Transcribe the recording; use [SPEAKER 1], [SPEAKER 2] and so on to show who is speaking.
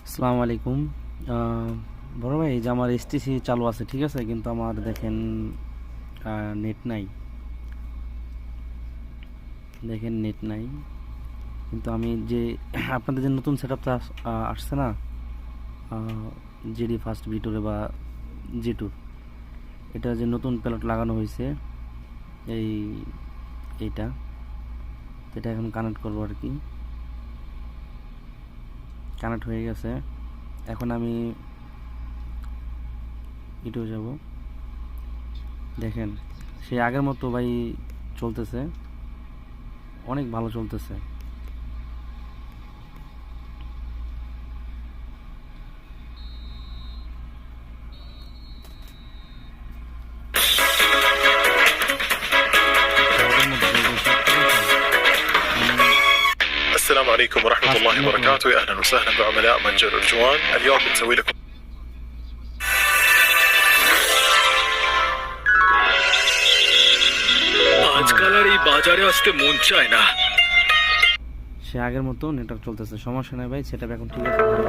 [SPEAKER 1] আসসালামু আলাইকুম। বড় ভাই, এই যে আমার এসটিসি চালু আছে, ঠিক আছে, কিন্তু আমার দেখেন নেট নাই। দেখেন নেট নাই, কিন্তু আমি যে আপনাদের যে নতুন সেট আপটা আসছে না, জিডি ফার্স্ট ভিটুরে বা জি টুর, এটা যে নতুন প্যালেট লাগানো হয়েছে, এই এইটা, তো এটা এখন কানেক্ট করবো আর কি। কানেক্ট হয়ে গেছে। এখন আমি ইউটিউবে যাব। দেখেন, সেই আগের মতো ভাই চলতেছে, অনেক ভালো চলতেছে। আগের মতো চলতেছে, ঠিক আছে। মানে
[SPEAKER 2] السلام عليكم ورحمة
[SPEAKER 1] ফার্স্ট
[SPEAKER 2] الله
[SPEAKER 1] নেটওয়ার্ক।
[SPEAKER 2] وبركاته، أهلا وسهلا بعملاء متجر أرجوان. اليوم بنسوي لكم
[SPEAKER 1] দেখেন,
[SPEAKER 2] আজকাল আর এই বাজারে আসতে মন চায় না।
[SPEAKER 1] সে আগের মতো নেটওয়ার্ক চলতেছে, সমস্যা নাই ভাই, সেটা এখন ঠিক আছে, ভালো।